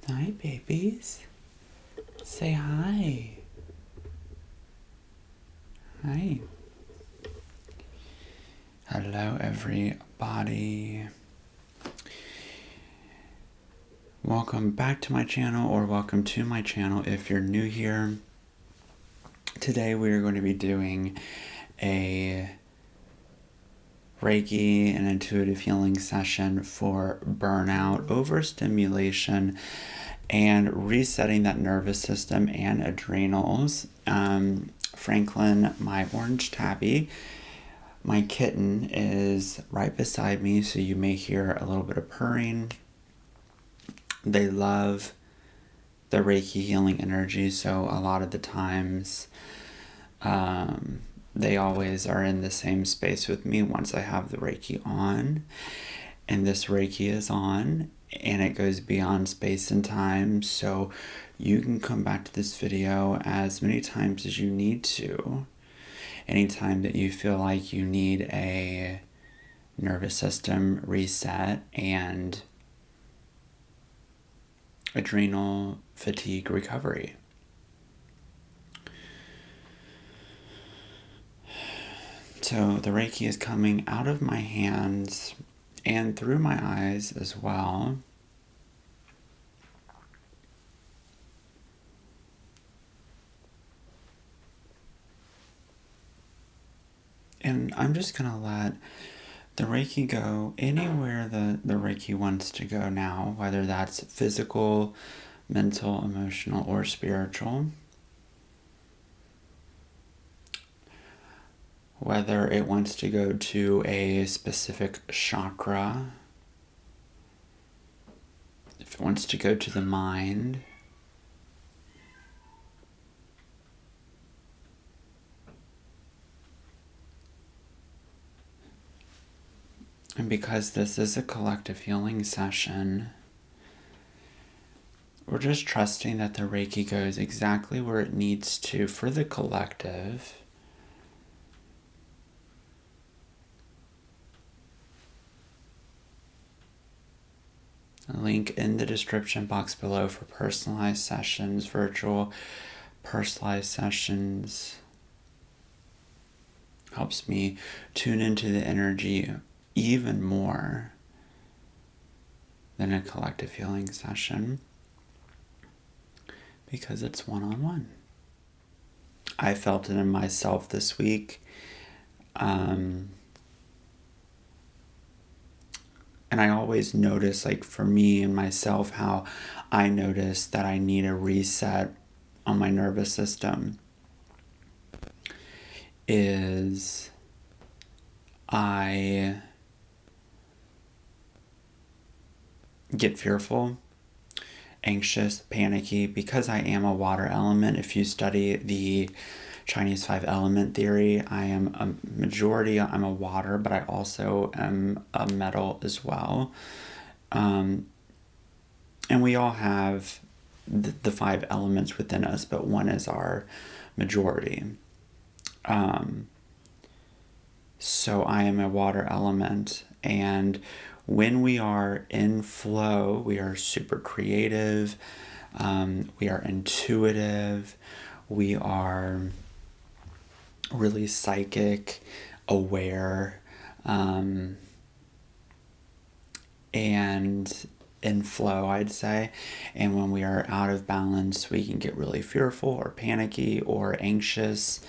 Hi, babies. Say hi. Hi. Hello, everybody. Welcome back to my channel, or welcome to my channel if you're new here. Today we are going to be doing a Reiki and intuitive healing session for burnout, overstimulation, and resetting that nervous system and adrenals. Franklin, my orange tabby, my kitten, is right beside me, so you may hear a little bit of purring. They love the Reiki healing energy, so a lot of the times they always are in the same space with me once I have the Reiki on. And this Reiki is on, and it goes beyond space and time, so you can come back to this video as many times as you need to. Anytime that you feel like you need a nervous system reset and adrenal fatigue recovery. So the Reiki is coming out of my hands and through my eyes as well. And I'm just going to let the Reiki go anywhere the Reiki wants to go now, whether that's physical, mental, emotional, or spiritual. Whether it wants to go to a specific chakra, if it wants to go to the mind, and because this is a collective healing session, we're just trusting that the Reiki goes exactly where it needs to for the collective. A link in the description box below for personalized sessions, virtual personalized sessions. Helps me tune into the energy even more than a collective healing session, because it's one-on-one. I felt it in myself this week. And I always notice, like for me and myself, how I notice that I need a reset on my nervous system is I get fearful, anxious, panicky, because I am a water element. If you study the Chinese 5-element theory, I am I'm a water, but I also am a metal as well. And we all have the 5 elements within us, but one is our majority. So I am a water element, and when we are in flow, we are super creative, we are intuitive, we are really psychic, aware, and in flow, I'd say. And when we are out of balance, we can get really fearful or panicky or anxious.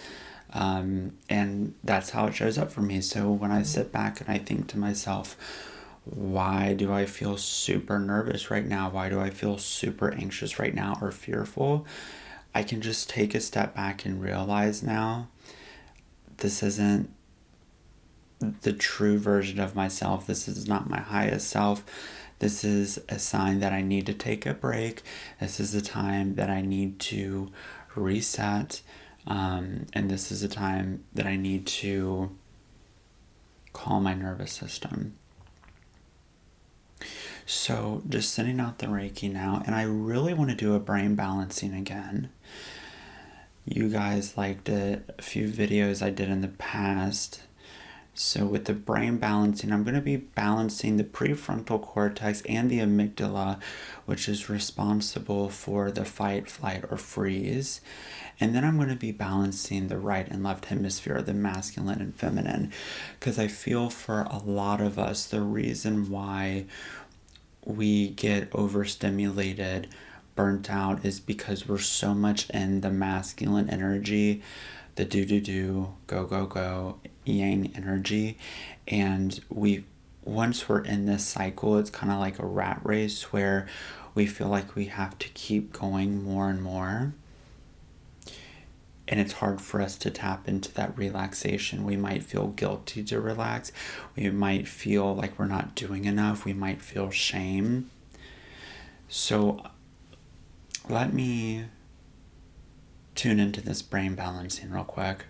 And that's how it shows up for me. So when I sit back and I think to myself, why do I feel super nervous right now? Why do I feel super anxious right now or fearful? I can just take a step back and realize now, this isn't the true version of myself. This is not my highest self. This is a sign that I need to take a break. This is a time that I need to reset. And this is a time that I need to calm my nervous system. So just sending out the Reiki now, and I really want to do a brain balancing again. You guys liked it. A few videos I did in the past So with the brain balancing, I'm going to be balancing the prefrontal cortex and the amygdala, which is responsible for the fight, flight, or freeze. And then I'm going to be balancing the right and left hemisphere, the masculine and feminine. Because I feel for a lot of us, the reason why we get overstimulated, burnt out, is because we're so much in the masculine energy, the do, go, go, go, yang energy. And once we're in this cycle, it's kind of like a rat race where we feel like we have to keep going more and more. And it's hard for us to tap into that relaxation. We might feel guilty to relax. We might feel like we're not doing enough. We might feel shame. So let me tune into this brain balancing real quick.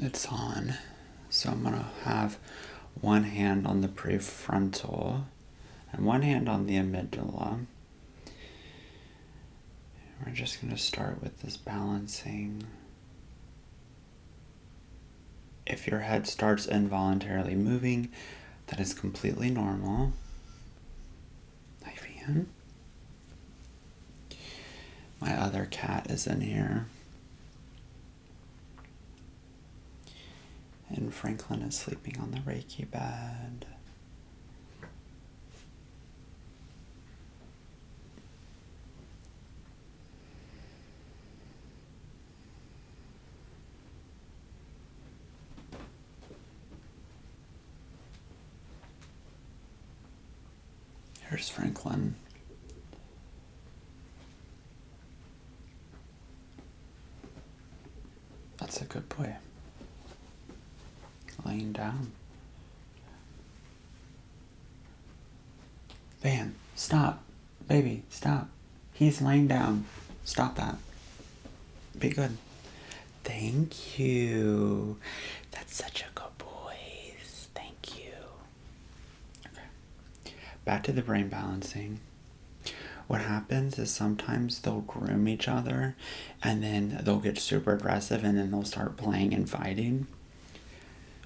It's on. So I'm going to have one hand on the prefrontal and one hand on the amygdala. We're just going to start with this balancing. If your head starts involuntarily moving, that is completely normal. Knife in. My other cat is in here. And Franklin is sleeping on the Reiki bed. Here's Franklin. That's a good boy. Laying down. Van, stop. Baby, stop. He's laying down. Stop that. Be good. Thank you. That's such a good boy. Thank you. Okay. Back to the brain balancing. What happens is sometimes they'll groom each other and then they'll get super aggressive and then they'll start playing and fighting.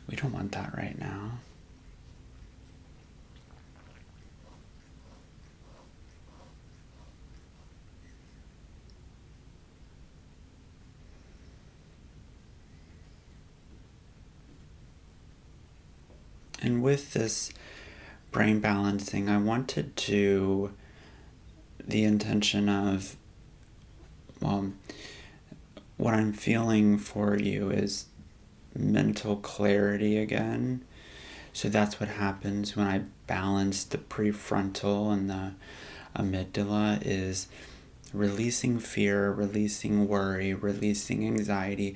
We don't want that right now. And with this brain balancing, I want to do the intention of, well, what I'm feeling for you is mental clarity again. So that's what happens when I balance the prefrontal and the amygdala, is releasing fear, releasing worry, releasing anxiety,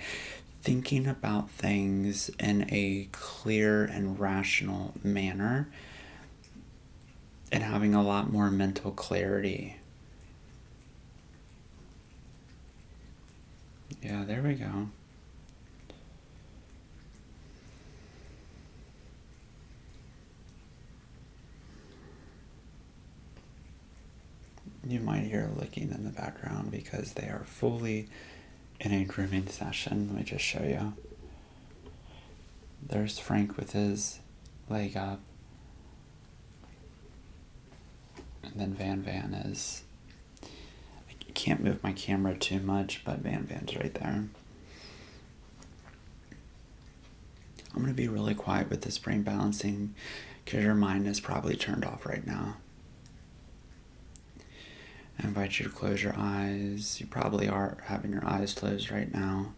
thinking about things in a clear and rational manner, and having a lot more mental clarity. Yeah, there we go. You might hear licking in the background because they are fully in a grooming session. Let me just show you. There's Frank with his leg up. And then Van is... I can't move my camera too much, but Van's right there. I'm going to be really quiet with this brain balancing because your mind is probably turned off right now. I invite you to close your eyes. You probably are having your eyes closed right now.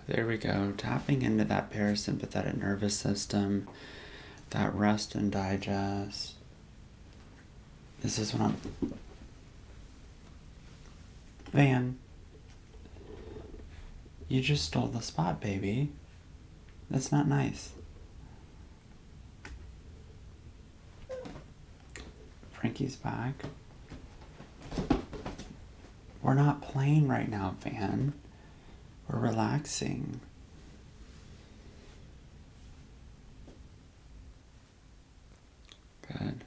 There we go. Tapping into that parasympathetic nervous system, that rest and digest. This is what I'm... Van, you just stole the spot, baby. That's not nice. Frankie's back. We're not playing right now, Van. We're relaxing. Good.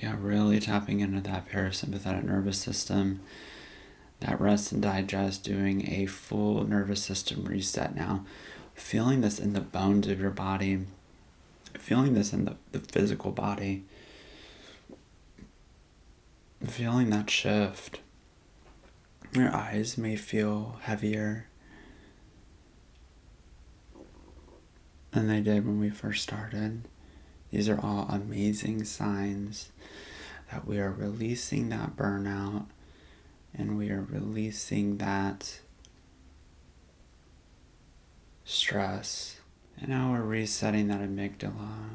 Yeah, really tapping into that parasympathetic nervous system, that rest and digest, doing a full nervous system reset now. Feeling this in the bones of your body, feeling this in the physical body, feeling that shift. Your eyes may feel heavier than they did when we first started. These are all amazing signs that we are releasing that burnout and we are releasing that stress. And now we're resetting that amygdala.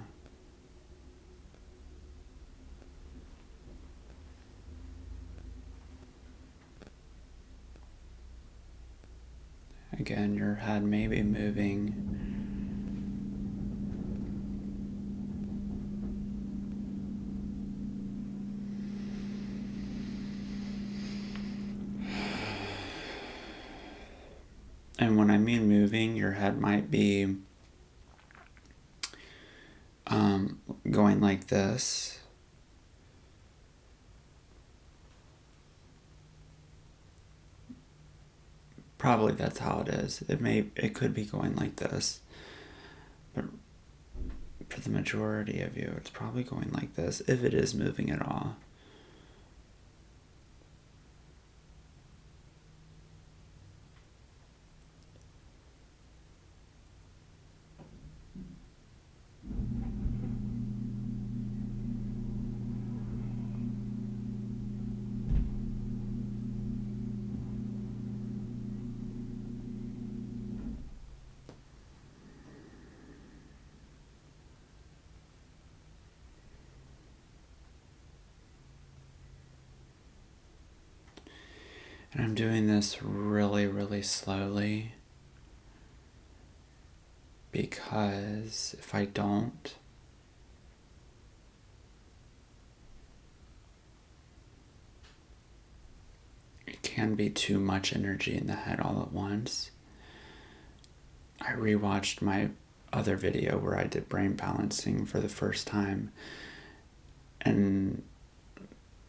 Again, your head may be moving. And when I mean moving, your head might be going like this. Probably that's how it is. It could be going like this. But for the majority of you, it's probably going like this, if it is moving at all. And I'm doing this really, really slowly because if I don't, it can be too much energy in the head all at once. I rewatched my other video where I did brain balancing for the first time, and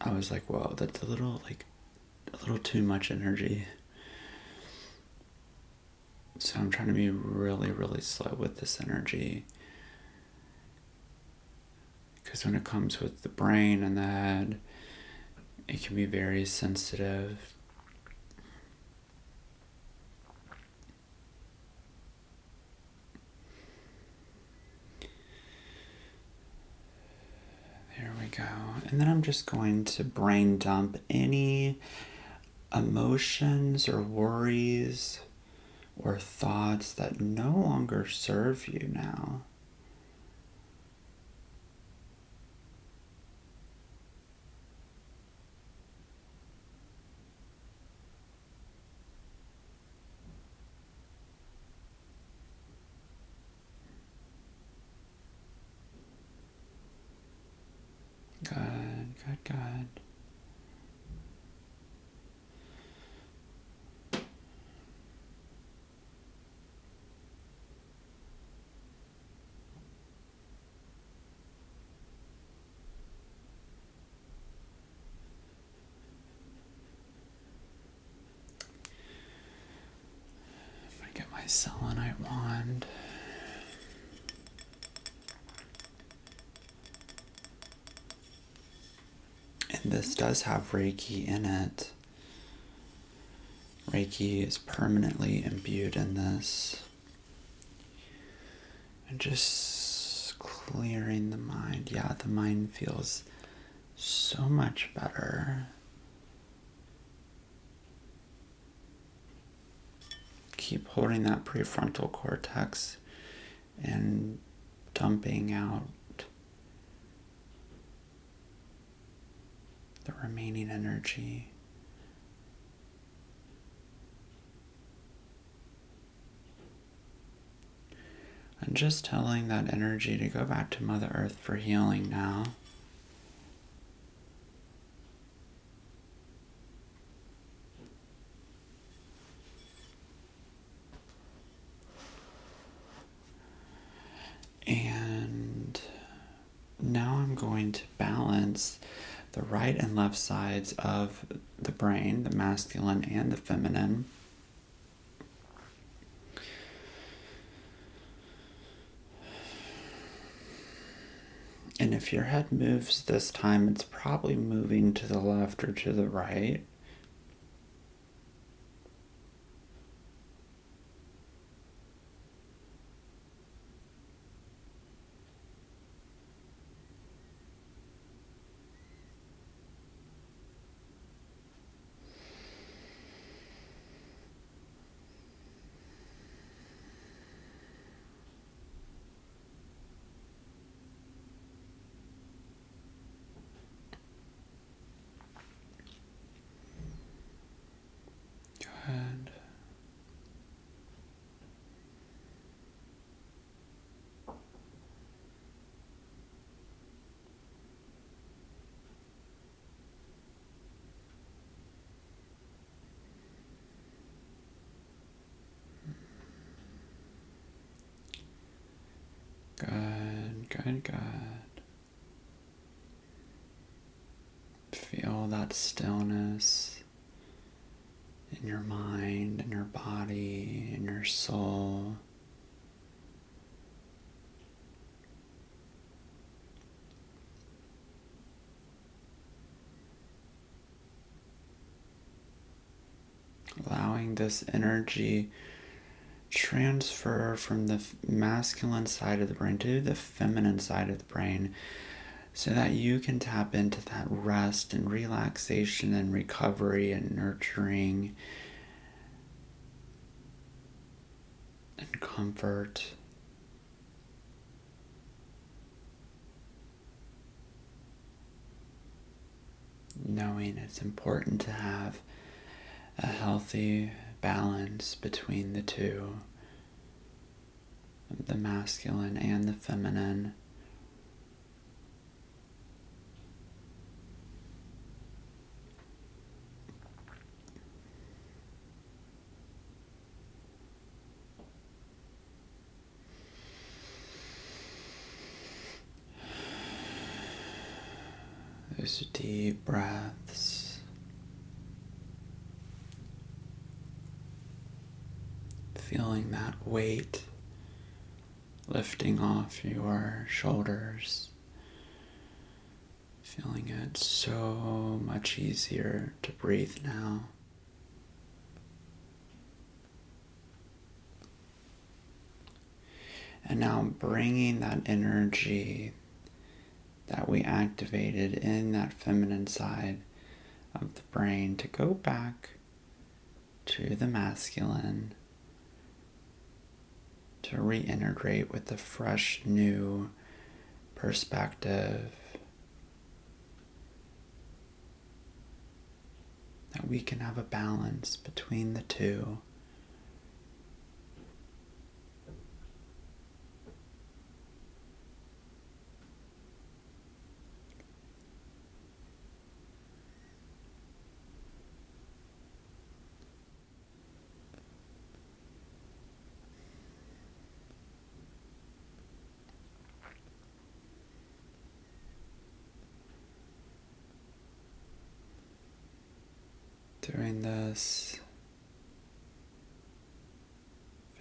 I was like, whoa, that's a little too much energy. So I'm trying to be really, really slow with this energy. Because when it comes with the brain and the head, it can be very sensitive. There we go. And then I'm just going to brain dump any emotions or worries or thoughts that no longer serve you now. Good, good, good. Get my selenite wand. And this does have Reiki in it. Reiki is permanently imbued in this. And just clearing the mind. Yeah, the mind feels so much better. Keep holding that prefrontal cortex and dumping out the remaining energy. And just telling that energy to go back to Mother Earth for healing now. And now I'm going to balance the right and left sides of the brain, the masculine and the feminine. And if your head moves this time, it's probably moving to the left or to the right. Good. Good, good, good. Feel that stillness in your mind, in your body, in your soul. Allowing this energy transfer from the masculine side of the brain to the feminine side of the brain so that you can tap into that rest and relaxation and recovery and nurturing and comfort. Knowing it's important to have a healthy balance between the two, the masculine and the feminine. Those deep breaths. Feeling that weight lifting off your shoulders. Feeling it so much easier to breathe now. And now bringing that energy that we activated in that feminine side of the brain to go back to the masculine, to reintegrate with a fresh new perspective, that we can have a balance between the two. Doing this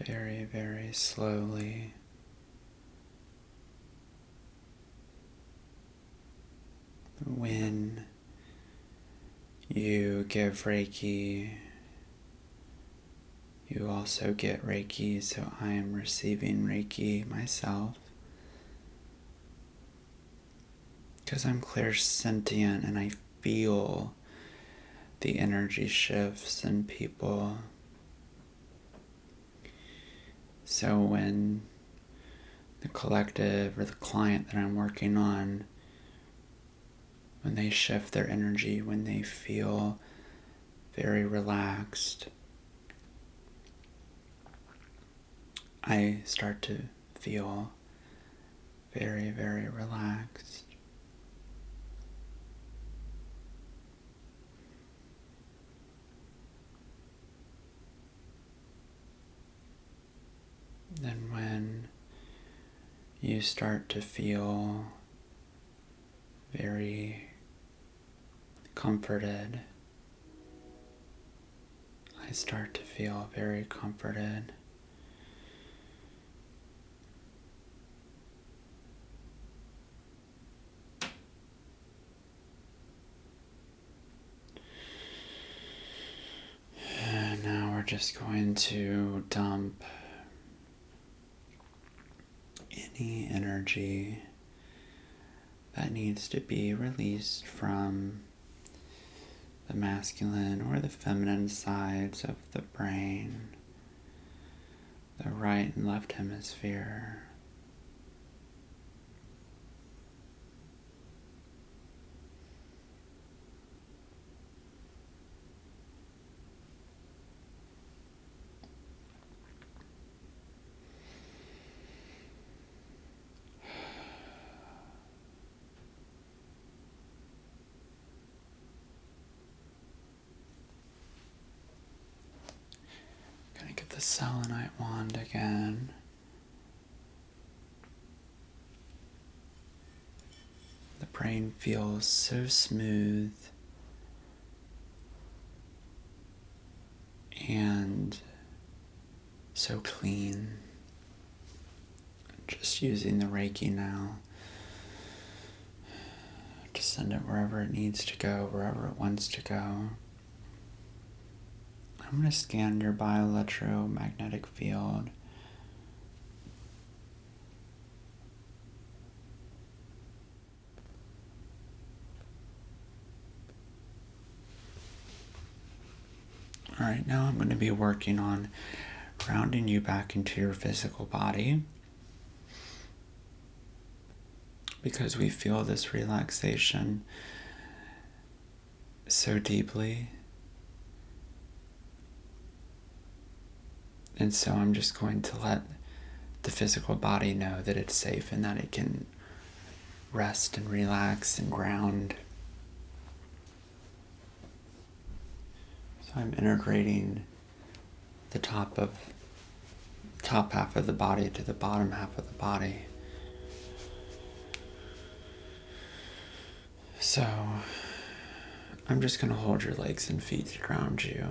very, very slowly. When you give Reiki, you also get Reiki, so I am receiving Reiki myself. Because I'm clairsentient and I feel the energy shifts in people. So when the collective or the client that I'm working on, when they shift their energy, when they feel very relaxed, I start to feel very, very relaxed. Then when you start to feel very comforted, I start to feel very comforted. And now we're just going to dump any energy that needs to be released from the masculine or the feminine sides of the brain, the right and left hemisphere. Gonna get the selenite wand again. The brain feels so smooth and so clean. Just using the Reiki now to send it wherever it needs to go, wherever it wants to go. I'm going to scan your bioelectromagnetic field. Alright, now I'm going to be working on grounding you back into your physical body, because we feel this relaxation so deeply. And so I'm just going to let the physical body know that it's safe and that it can rest and relax and ground. So I'm integrating the top half of the body to the bottom half of the body. So I'm just going to hold your legs and feet to ground you.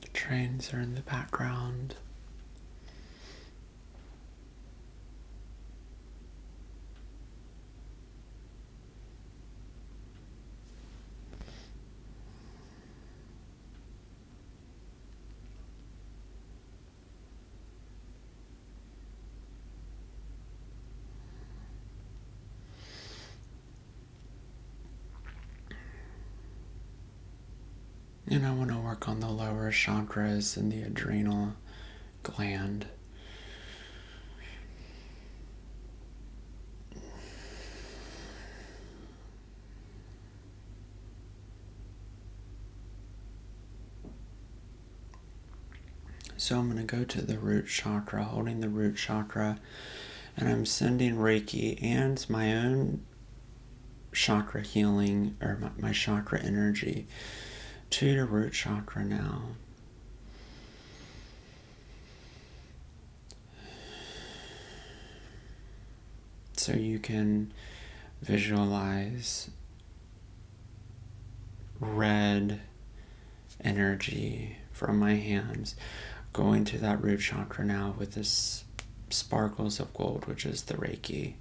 The trains are in the background. And I want to work on the lower chakras and the adrenal gland. So I'm going to go to the root chakra, holding the root chakra, and I'm sending Reiki and my own chakra healing, or my chakra energy, to your root chakra now. So you can visualize red energy from my hands going to that root chakra now with this sparkles of gold, which is the Reiki.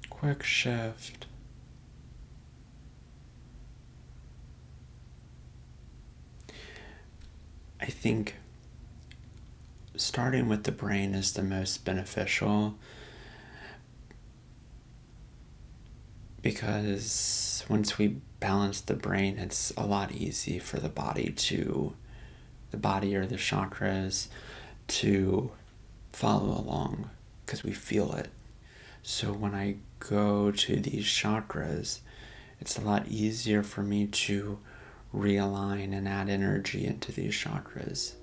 Quick shift. I think starting with the brain is the most beneficial, because once we balance the brain, it's a lot easier for the body or the chakras to follow along, because we feel it. So when I go to these chakras, it's a lot easier for me to realign and add energy into these chakras.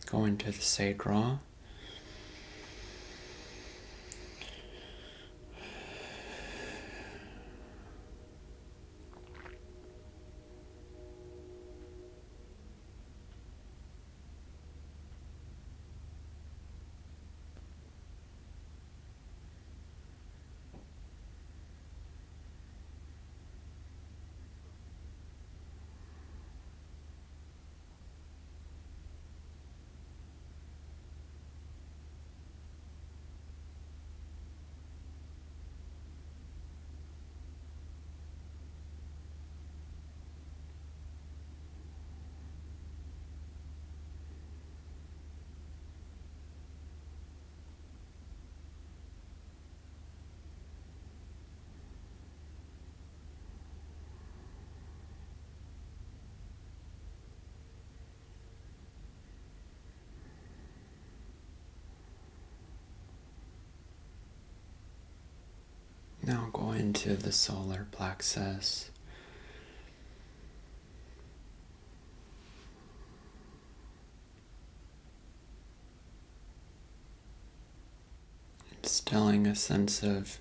Go into the sacral. Now go into the solar plexus. Instilling a sense of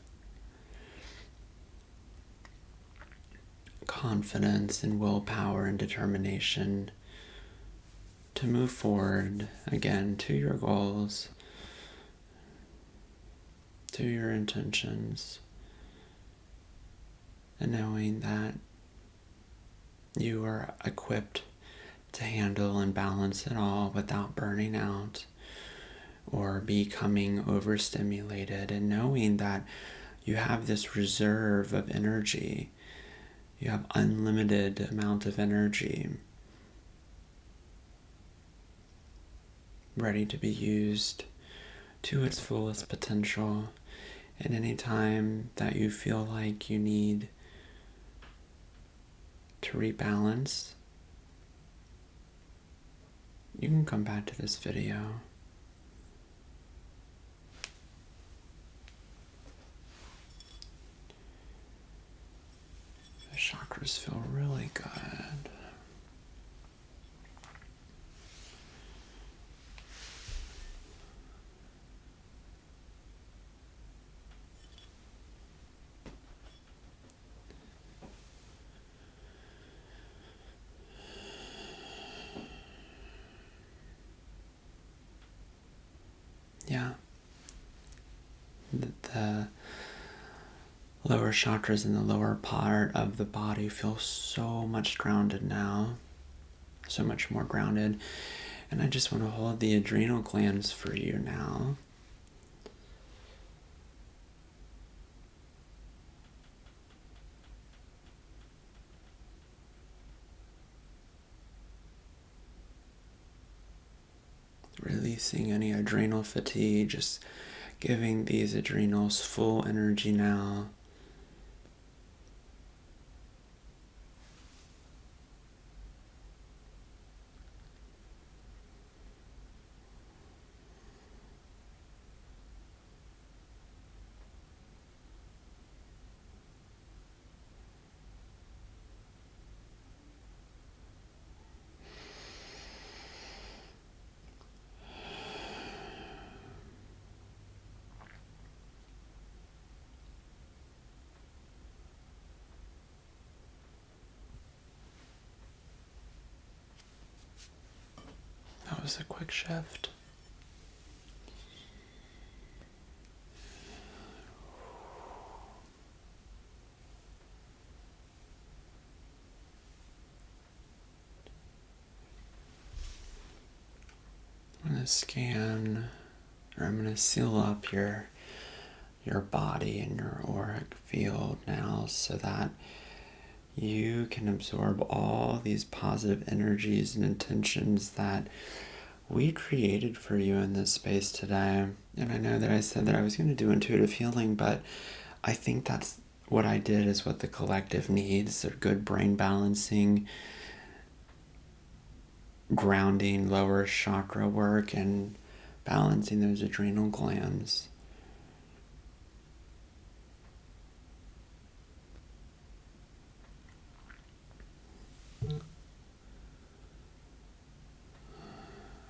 confidence and willpower and determination to move forward again to your goals, to your intentions, and knowing that you are equipped to handle and balance it all without burning out or becoming overstimulated, and knowing that you have this reserve of energy. You have unlimited amount of energy ready to be used to its fullest potential. And any time that you feel like you need to rebalance, you can come back to this video. The chakras feel really good. Yeah. The lower chakras in the lower part of the body feel so much grounded now. So much more grounded. And I just want to hold the adrenal glands for you now. Releasing any adrenal fatigue, just giving these adrenals full energy now. was a quick shift. I'm going to scan, or I'm going to seal up your body and your auric field now so that you can absorb all these positive energies and intentions that we created for you in this space today. And I know that I said that I was going to do intuitive healing, but I think that's what I did is what the collective needs. A good brain balancing, grounding, lower chakra work, and balancing those adrenal glands.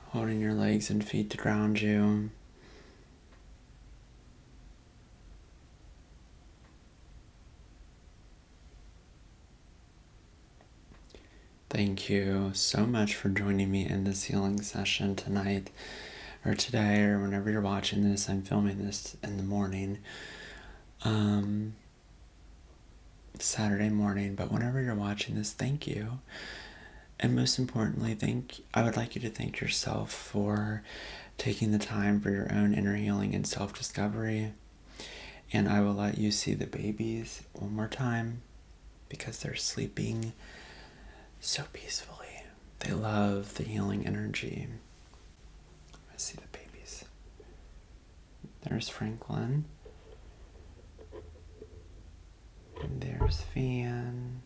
Holding your legs and feet to ground you. Thank you so much for joining me in this healing session tonight, or today, or whenever you're watching this. I'm filming this in the morning, Saturday morning, but whenever you're watching this, thank you. And most importantly, I would like you to thank yourself for taking the time for your own inner healing and self-discovery. And I will let you see the babies one more time because they're sleeping so peacefully. They love the healing energy. I see the babies. There's Franklin. And there's Fan.